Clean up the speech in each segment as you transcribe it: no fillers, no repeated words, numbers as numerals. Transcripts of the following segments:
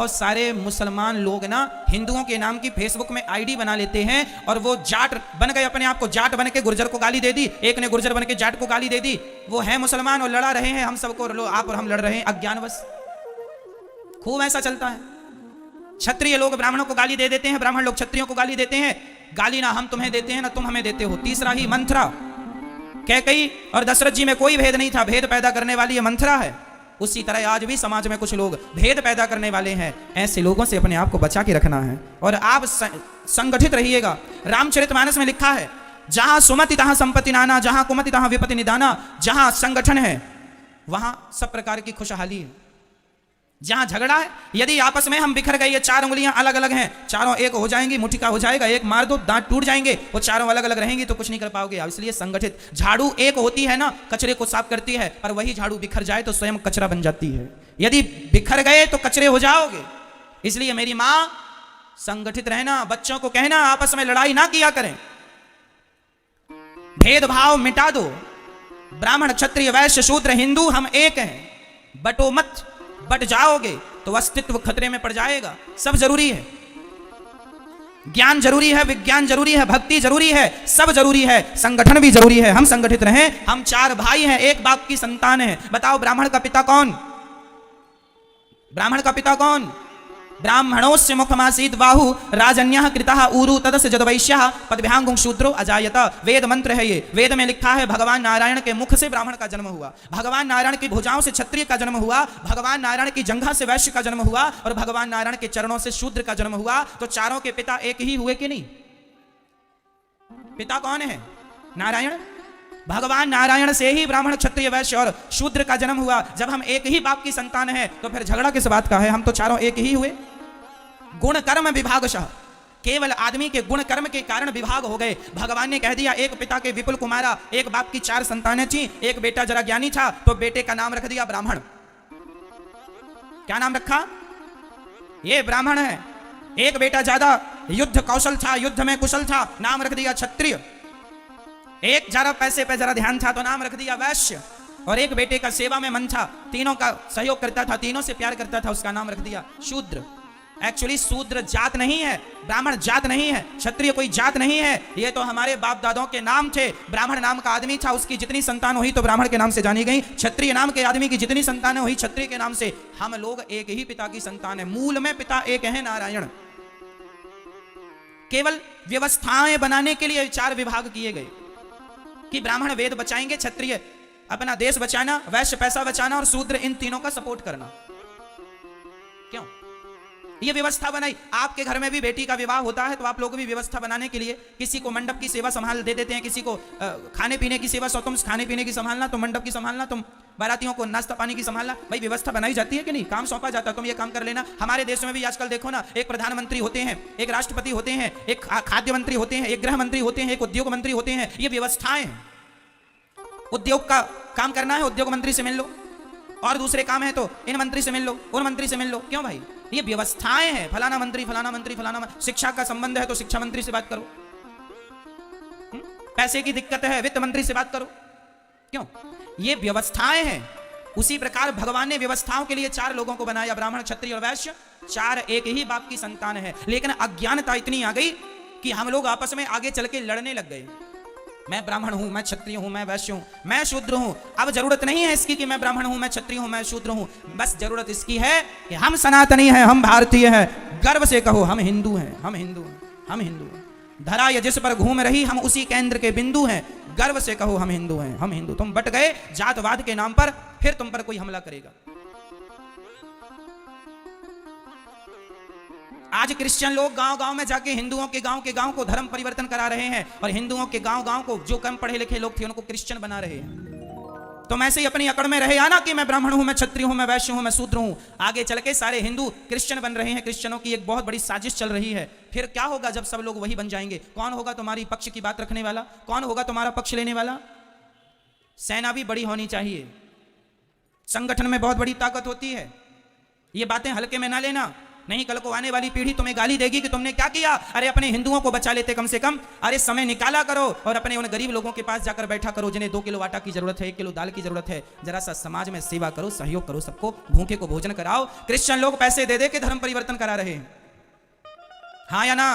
और सारे मुसलमान लोग ना हिंदुओं के नाम की फेसबुक में आईडी बना लेते हैं और वो जाट बन गए, अपने आप को जाट बन के गुर्जर को गाली दे दी, एक ने गुर्जर बन के जाट को गाली दे दी। वो है मुसलमान और लड़ा रहे हैं हम सबको, आप और हम लड़ रहे हैं अज्ञानवश। खूब ऐसा चलता है। क्षत्रिय लोग ब्राह्मणों को गाली दे देते हैं, ब्राह्मण लोग क्षत्रियों को गाली देते हैं। गाली ना हम तुम्हें देते हैं ना तुम हमें देते हो। तीसरा ही मंथरा, कैकेयी और दशरथ जी में कोई भेद नहीं था, भेद पैदा करने वाली ये मंथरा है। उसी तरह आज भी समाज में कुछ लोग भेद पैदा करने वाले हैं। ऐसे लोगों से अपने आप को बचा के रखना है और आप संगठित रहिएगा। रामचरितमानस में लिखा है, जहां सुमति तहां संपत्ति नाना, जहां कुमति तहां विपत्ति निदाना। जहां संगठन है वहां सब प्रकार की खुशहाली है। जहां झगड़ा है, यदि आपस में हम बिखर गए, ये चार उंगलियां अलग अलग हैं, चारों एक हो जाएंगी, मुट्ठी का हो जाएगा, एक मार दो दांत टूट जाएंगे, वो चारों अलग अलग रहेंगी तो कुछ नहीं कर पाओगे। इसलिए संगठित। झाड़ू एक होती है ना, कचरे को साफ करती है, पर वही झाड़ू बिखर जाए तो स्वयं कचरा बन जाती है। यदि बिखर गए तो कचरे हो जाओगे। इसलिए मेरी मां, संगठित रहना। बच्चों को कहना आपस में लड़ाई ना किया करें, भेदभाव मिटा दो। ब्राह्मण क्षत्रिय वैश्य शूद्र हिंदू हम एक हैं, बटो मत। बट जाओगे तो अस्तित्व खतरे में पड़ जाएगा। सब जरूरी है, ज्ञान जरूरी है, विज्ञान जरूरी है, भक्ति जरूरी है, सब जरूरी है, संगठन भी जरूरी है। हम संगठित रहें। हम चार भाई हैं, एक बाप की संतान है। बताओ ब्राह्मण का पिता कौन? ब्राह्मण का पिता कौन? ब्राह्मणोस्य मुखमासीद बाहु राजन्यः कृतः ऊरु तदस्य जदवैश्यः पदभ्यांगुं शूद्रो अजायत। वेद मंत्र है ये। वेद में लिखा है भगवान नारायण के मुख से ब्राह्मण का जन्म हुआ, भगवान नारायण की भुजाओं से क्षत्रिय का जन्म हुआ, भगवान नारायण की जंघा से वैश्य का जन्म हुआ और भगवान नारायण के चरणों से शूद्र का जन्म हुआ। तो चारों के पिता एक ही हुए कि नहीं? पिता कौन है? नारायण। भगवान नारायण से ही ब्राह्मण क्षत्रिय वैश्य और शूद्र का जन्म हुआ। जब हम एक ही बाप की संतान है तो फिर झगड़ा किस बात का है? हम तो चारों एक ही हुए। गुण कर्म विभागशः, केवल आदमी के गुण कर्म के कारण विभाग हो गए। भगवान ने कह दिया एक पिता के विपुल कुमारा, एक बाप की चार संतानें थी, एक बेटा जरा ज्ञानी था तो बेटे का नाम रख दिया ब्राह्मण। क्या नाम रखा? ये ब्राह्मण है। एक बेटा ज्यादा युद्ध कौशल था, युद्ध में कुशल था, नाम रख दिया क्षत्रिय। एक जरा पैसे पे जरा ध्यान था तो नाम रख दिया वैश्य। और एक बेटे का सेवा में मन था, तीनों का सहयोग करता था, तीनों से प्यार करता था, उसका नाम रख दिया शूद्र। एक्चुअली शूद्र जात नहीं है, ब्राह्मण जात नहीं है, क्षत्रिय कोई जात नहीं है। ये तो हमारे बाप दादों के नाम थे। ब्राह्मण नाम का आदमी था, उसकी जितनी संतान हुई तो ब्राह्मण के नाम से जानी गई। क्षत्रिय नाम के आदमी की जितनी संतानें हुई क्षत्रिय के नाम से। हम लोग एक ही पिता की संतान है, मूल में पिता एक है नारायण। केवल व्यवस्थाएं बनाने के लिए चार विभाग किए गए कि ब्राह्मण वेद बचाएंगे, क्षत्रिय अपना देश बचाना, वैश्य पैसा बचाना और शूद्र इन तीनों का सपोर्ट करना। क्यों ये व्यवस्था बनाई? आपके घर में भी बेटी का विवाह होता है तो आप लोग भी व्यवस्था बनाने के लिए किसी को मंडप की सेवा संभाल दे देते हैं, किसी को खाने पीने की सेवा, सो तुम खाने पीने की संभालना, तुम मंडप की संभालना, तुम बारातियों को नाश्ता पानी की संभालना। भाई व्यवस्था बनाई जाती है कि नहीं? काम सौंपा जाता है, तुम ये काम कर लेना। हमारे देश में भी आजकल देखो ना, एक प्रधानमंत्री होते हैं, एक राष्ट्रपति होते हैं, एक खाद्य मंत्री होते हैं, एक गृह मंत्री होते हैं, एक उद्योग मंत्री होते हैं। ये व्यवस्थाएं। उद्योग का काम करना है, उद्योग मंत्री से मिल लो, और दूसरे काम है तो इन मंत्री से मिल लो, उन मंत्री से मिल लो। क्यों भाई? ये व्यवस्थाएं हैं। फलाना मंत्री फलाना मंत्री फलाना मंत्री। शिक्षा का संबंध है तो शिक्षा मंत्री से बात करो। पैसे की दिक्कत है, वित्त मंत्री से बात करो। क्यों? ये व्यवस्थाएं हैं। उसी प्रकार भगवान ने व्यवस्थाओं के लिए चार लोगों को बनाया, ब्राह्मण क्षत्रिय और वैश्य। चार एक ही बाप की संतान है। लेकिन अज्ञानता इतनी आ गई कि हम लोग आपस में आगे चल के लड़ने लग गए। मैं ब्राह्मण हूं, मैं क्षत्रिय हूं, मैं वैश्य हूं, मैं शूद्र हूं। अब जरूरत नहीं है इसकी कि मैं ब्राह्मण हूं, मैं क्षत्रिय हूं, मैं शूद्र हूं। बस जरूरत इसकी है कि हम सनातनी हैं, हम भारतीय हैं। गर्व से कहो हम हिंदू हैं, हम हिंदू हैं, हम हिंदू हैं। धरा ये जिस पर घूम रही हम उसी केंद्र के बिंदु हैं। गर्व से कहो हम हिंदू हैं, हम हिंदू। तुम बट गए जातवाद के नाम पर, फिर तुम पर कोई हमला करेगा। आज क्रिश्चियन लोग गांव-गांव में जाके हिंदुओं के गांव को धर्म परिवर्तन करा रहे हैं और हिंदुओं के गांव को जो कम पढ़े लिखे लोग थे उनको क्रिश्चियन बना रहे हैं। तो ऐसे ही अपनी अकड़ में रहे आना कि मैं ब्राह्मण हूं, मैं क्षत्रिय हूं, मैं वैश्य हूं, मैं शूद्र हूं। आगे चल के सारे हिंदू क्रिश्चियन बन रहे हैं। क्रिश्चियनों की एक बहुत बड़ी साजिश चल रही है। फिर क्या होगा जब सब लोग वही बन जाएंगे? कौन होगा तुम्हारी पक्ष की बात रखने वाला? कौन होगा तुम्हारा पक्ष लेने वाला? सेना भी बड़ी होनी चाहिए। संगठन में बहुत बड़ी ताकत होती है। ये बातें हल्के में ना लेना। नहीं, कल को आने वाली पीढ़ी तुम्हें गाली देगी कि तुमने क्या किया। अरे अपने हिंदुओं को बचा लेते कम से कम। अरे समय निकाला करो और अपने उन गरीब लोगों के पास जाकर बैठा करो जिन्हें 2 किलो आटा की जरूरत है, 1 किलो दाल की जरूरत है। जरा सा समाज में सेवा करो, सहयोग करो, सबको भूखे को भोजन कराओ। क्रिश्चियन लोग पैसे दे दे के धर्म परिवर्तन करा रहे हैं, हाँ या ना?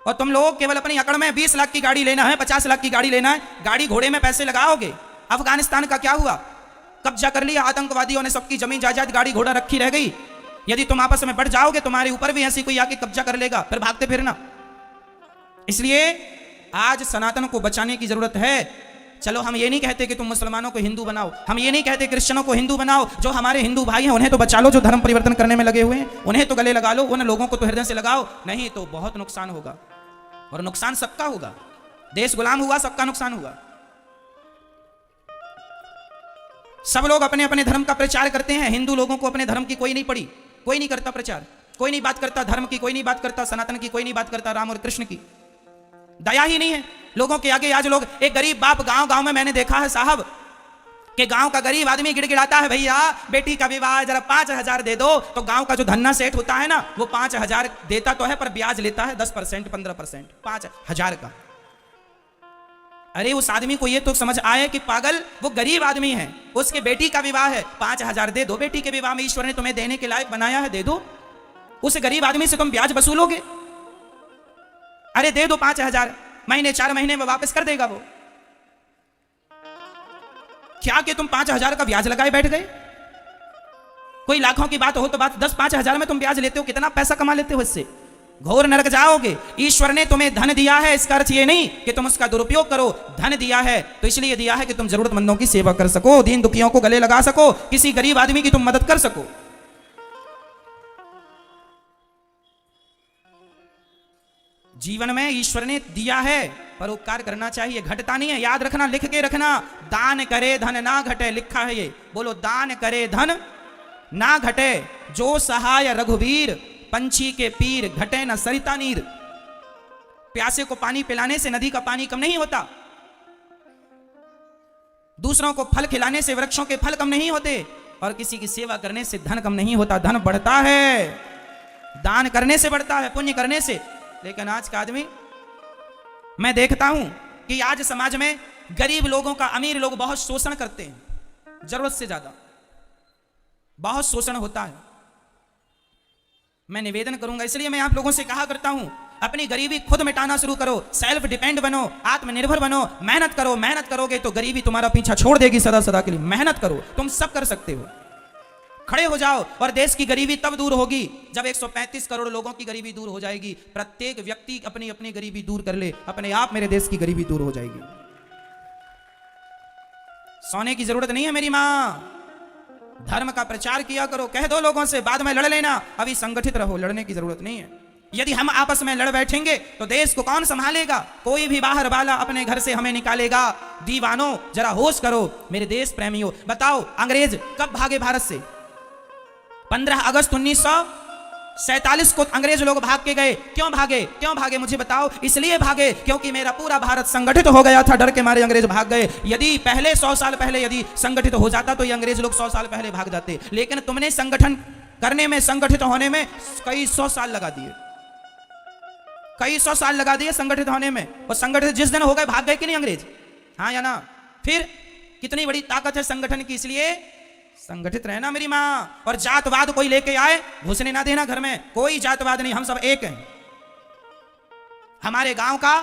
और तुम लोग केवल अपनी अकड़ में 20 लाख की गाड़ी लेना है, 50 लाख की गाड़ी लेना है, गाड़ी घोड़े में पैसे लगाओगे। अफगानिस्तान का क्या हुआ? कब्जा कर लिया आतंकवादियों ने, सबकी जमीन जायदाद गाड़ी घोड़ा रखी रह गई। यदि तुम आपस में बढ़ जाओगे तुम्हारे ऊपर भी ऐसी कोई आके कब्जा कर लेगा, फिर भागते फिरना। इसलिए आज सनातन को बचाने की जरूरत है। चलो हम ये नहीं कहते कि तुम मुसलमानों को हिंदू बनाओ, हम ये नहीं कहते क्रिश्चियनों को हिंदू बनाओ। जो हमारे हिंदू भाई हैं उन्हें तो बचा लो, जो धर्म परिवर्तन करने में लगे हुए हैं उन्हें तो गले लगा लो, उन लोगों को तो हृदय से लगाओ, नहीं तो बहुत नुकसान होगा। और नुकसान सबका होगा, देश गुलाम हुआ, सबका नुकसान हुआ। सब लोग अपने अपने धर्म का प्रचार करते हैं, हिंदू लोगों को अपने धर्म की कोई नहीं पड़ी, कोई नहीं करता प्रचार, कोई नहीं बात करता धर्म की, कोई नहीं बात करता सनातन की, कोई नहीं बात करता राम और कृष्ण की। दया ही नहीं है लोगों के आगे। आज लोग, एक गरीब बाप गांव गांव में मैंने देखा है साहब कि गांव का गरीब आदमी गिड़गिड़ाता है, भैया बेटी का विवाह जरा 5,000 दे दो। तो गांव का जो धन्ना सेठ होता है ना, वो 5,000 देता तो है पर ब्याज लेता है 10%, 15%, 5,000 का। अरे उस आदमी को ये तो समझ आए कि पागल वो गरीब आदमी है, उसके बेटी का विवाह है, 5,000 दे दो। बेटी के विवाह में ईश्वर ने तुम्हें देने के लायक बनाया है, दे दो। उस गरीब आदमी से तुम ब्याज वसूलोगे? अरे दे दो 5,000, महीने 4 महीने में वापस कर देगा वो। क्या कि तुम 5,000 का ब्याज लगाए बैठ गए? कोई लाखों की बात हो तो बात 10-5,000 में तुम ब्याज लेते हो, कितना पैसा कमा लेते हो इससे? घोर नरक जाओगे। ईश्वर ने तुम्हें धन दिया है, इसका अर्थ ये नहीं कि तुम उसका दुरुपयोग करो। धन दिया है तो इसलिए दिया है कि तुम जरूरतमंदों की सेवा कर सको, दीन दुखियों को गले लगा सको, किसी गरीब आदमी की तुम मदद कर सको। जीवन में ईश्वर ने दिया है पर उपकार करना चाहिए, घटता नहीं है। याद रखना, लिख के रखना, दान करे धन ना घटे, लिखा है ये। बोलो, दान करे धन ना घटे, जो सहाय रघुवीर, पंछी के पीर, घटे न सरिता नीर। प्यासे को पानी पिलाने से नदी का पानी कम नहीं होता, दूसरों को फल खिलाने से वृक्षों के फल कम नहीं होते, और किसी की सेवा करने से धन कम नहीं होता। धन बढ़ता है, दान करने से बढ़ता है, पुण्य करने से। लेकिन आज का आदमी, मैं देखता हूं कि आज समाज में गरीब लोगों का अमीर लोग बहुत शोषण करते हैं, जरूरत से ज्यादा बहुत शोषण होता है। मैं निवेदन करूंगा, इसलिए मैं आप लोगों से कहा करता हूं, अपनी गरीबी खुद मिटाना शुरू करो, सेल्फ डिपेंड बनो, आत्मनिर्भर बनो, मेहनत करो। मेहनत करोगे तो गरीबी तुम्हारा पीछा छोड़ देगी सदा सदा के लिए। मेहनत करो, तुम सब कर सकते हो। खड़े हो जाओ, और देश की गरीबी तब दूर होगी जब 135 करोड़ लोगों की गरीबी दूर हो जाएगी। प्रत्येक व्यक्ति अपनी अपनी गरीबी दूर कर ले, अपने आप मेरे देश की गरीबी दूर हो जाएगी। सोने की जरूरत नहीं है मेरी मां। धर्म का प्रचार किया करो, कह दो लोगों से बाद में लड़ लेना, अभी संगठित रहो, लड़ने की जरूरत नहीं है। यदि हम आपस में लड़ बैठेंगे तो देश को कौन संभालेगा? कोई भी बाहर वाला अपने घर से हमें निकालेगा। दीवानों, जरा होश करो मेरे देश प्रेमियों। बताओ, अंग्रेज कब भागे भारत से? 15 अगस्त 1947 को अंग्रेज लोग भाग के गए। क्यों भागे? क्यों भागे मुझे बताओ? इसलिए भागे क्योंकि मेरा पूरा भारत संगठित हो गया था, डर के मारे अंग्रेज भाग गए। यदि पहले 100 साल पहले यदि संगठित हो जाता तो ये अंग्रेज लोग 100 साल पहले भाग जाते। लेकिन तुमने संगठन करने में, संगठित होने में कई 100 साल लगा दिए, कई 100 साल लगा दिए संगठित होने में। और संगठित जिस दिन हो गए, भाग गए कि नहीं अंग्रेज? हाँ या ना? फिर कितनी बड़ी ताकत है संगठन की, इसलिए संगठित रहना मेरी माँ। और जातवाद कोई लेके आए, घुसने ना देना घर में। कोई जातवाद नहीं, हम सब एक हैं। हमारे गांव का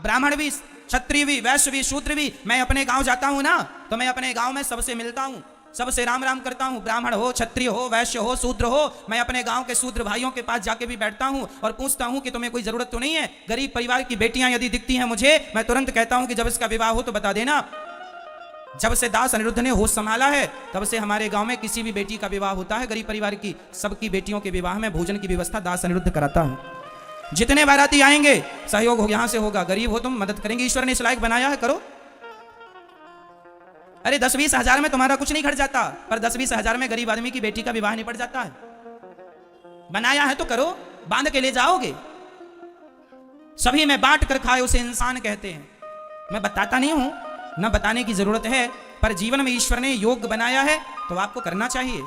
ब्राह्मण भी, क्षत्रिय भी, वैश्य भी, शूद्र भी, मैं अपने गांव जाता हूं ना तो मैं अपने गांव में सबसे मिलता हूं, सबसे राम राम करता हूं। ब्राह्मण हो, क्षत्रिय हो, वैश्य हो, शूद्र हो, मैं अपने गांव के शूद्र भाइयों के पास जाके भी बैठता हूं और पूछता हूं कि तुम्हें कोई जरूरत तो नहीं है? गरीब परिवार की बेटियां यदि दिखती हैं मुझे, मैं तुरंत कहता हूं कि जब इसका विवाह हो तो बता देना। जब से दास अनिरुद्ध ने होश संभाला है तब से हमारे गांव में किसी भी बेटी का विवाह होता है, गरीब परिवार की, सबकी बेटियों के विवाह में भोजन की व्यवस्था दास अनिरुद्ध कराता है। जितने बाराती आएंगे सहयोग हो, यहां से होगा। गरीब हो तुम, मदद करेंगे। ईश्वर ने इस लायक बनाया है, करो। अरे 10-20 हजार में तुम्हारा कुछ नहीं घट जाता, पर 10-20 हजार में गरीब आदमी की बेटी का विवाह निपट जाता है। बनाया है तो करो, बांध के ले जाओगे। सभी में बांट कर खाए उसे इंसान कहते हैं। मैं बताता नहीं हूं, न बताने की जरूरत है, पर जीवन में ईश्वर ने योग बनाया है तो आपको करना चाहिए।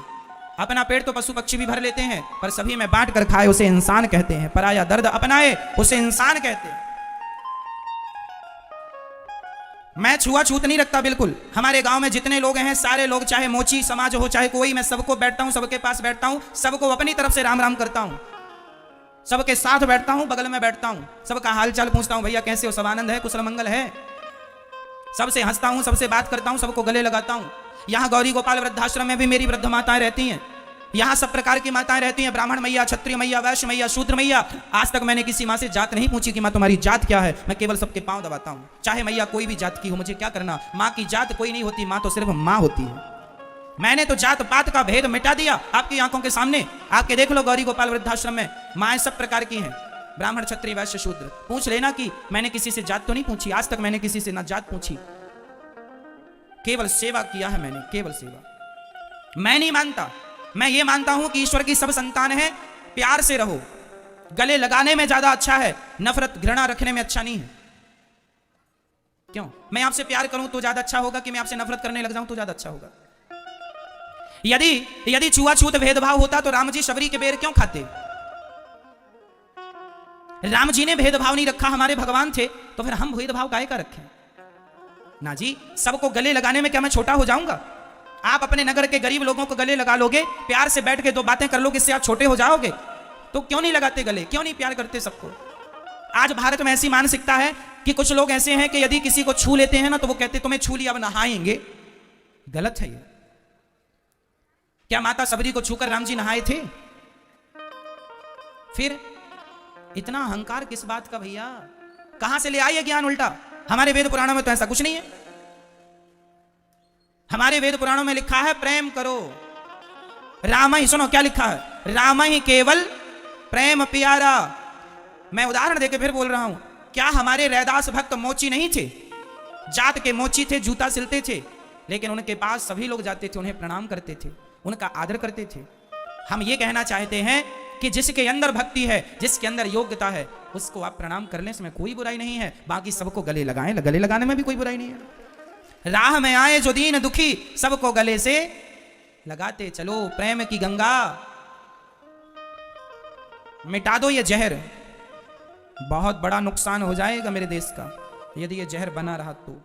अपना पेट तो पशु पक्षी भी भर लेते हैं, पर सभी में बांट कर खाए उसे इंसान कहते हैं। पराया दर्द अपनाए उसे इंसान कहते हैं। मैं छुआछूत नहीं रखता बिल्कुल। हमारे गांव में जितने लोग हैं सारे लोग, चाहे मोची समाज हो चाहे कोई, मैं सबको बैठता हूं, सबके पास बैठता हूं, सबको अपनी तरफ से राम राम करता हूं, सबके साथ बैठता हूं, बगल में बैठता हूं, सबका हालचाल पूछता हूं, भैया कैसे हो, सब आनंद है, कुशल मंगल है, सबसे हंसता हूं, सबसे बात करता हूं, सबको गले लगाता हूं। यहाँ गौरी गोपाल वृद्धाश्रम में भी मेरी वृद्ध माताएं रहती हैं। यहाँ सब प्रकार की माताएं रहती हैं, ब्राह्मण मैया, क्षत्रिय मैया, वैश्य मैया, शूद्र मैया। आज तक मैंने किसी माँ से जात नहीं पूछी कि माँ तुम्हारी जात क्या है। मैं केवल सबके पांव दबाता हूँ, चाहे मैया कोई भी जात की हो, मुझे क्या करना। माँ की जात कोई नहीं होती, माँ तो सिर्फ माँ होती है। मैंने तो जात पात का भेद मिटा दिया आपकी आंखों के सामने। आके देख लो गौरी गोपाल वृद्धाश्रम में माएँ सब प्रकार की हैं, ब्राह्मण, क्षत्रिय, वैश्य, शूद्र। पूछ लेना कि मैंने किसी से जात तो नहीं पूछी। आज तक मैंने किसी से ना जात पूछी, केवल सेवा किया है मैंने, केवल सेवा। मैं नहीं मानता, मैं ये मानता हूं कि ईश्वर की सब संतान है, प्यार से रहो। गले लगाने में ज्यादा अच्छा है, नफरत घृणा रखने में अच्छा नहीं है। क्यों? मैं आपसे प्यार करूं तो ज्यादा अच्छा होगा कि मैं आपसे नफरत करने लग जाऊं तो ज्यादा अच्छा होगा? यदि छुआछूत भेदभाव होता तो राम जी शबरी के बेर क्यों खाते? राम जी ने भेदभाव नहीं रखा, हमारे भगवान थे, तो फिर हम भेदभाव काहे का रखें? ना जी, सबको गले लगाने में क्या मैं छोटा हो जाऊंगा? आप अपने नगर के गरीब लोगों को गले लगा लोगे, प्यार से बैठ के दो बातें कर लोगे, इससे आप छोटे हो जाओगे? तो क्यों नहीं लगाते गले, क्यों नहीं प्यार करते सबको? आज भारत में ऐसी मानसिकता है कि कुछ लोग ऐसे हैं कि यदि किसी को छू लेते हैं ना तो वो कहते तुम्हें छू लिया अब नहाएंगे। गलत है ये। क्या माता सबरी को छूकर राम जी नहाए थे? फिर इतना अहंकार किस बात का भैया? कहां से ले आइए ज्ञान उल्टा? हमारे वेद पुराणों में तो ऐसा कुछ नहीं है। हमारे वेद पुराणों में लिखा है प्रेम करो। राम ही, सुनो क्या लिखा है, राम ही केवल प्रेम प्यारा। मैं उदाहरण देके फिर बोल रहा हूं, क्या हमारे रैदास भक्त मोची नहीं थे? जात के मोची थे, जूता सिलते थे, लेकिन उनके पास सभी लोग जाते थे, उन्हें प्रणाम करते थे, उनका आदर करते थे। हम ये कहना चाहते हैं कि जिसके अंदर भक्ति है, जिसके अंदर योग्यता है, उसको आप प्रणाम करने से कोई बुराई नहीं है। बाकी सबको गले लगाएं, गले लगाने में भी कोई बुराई नहीं है। राह में आए जो दीन दुखी, सबको गले से लगाते चलो। प्रेम की गंगा मिटा दो ये जहर। बहुत बड़ा नुकसान हो जाएगा मेरे देश का यदि ये जहर बना रहा तो।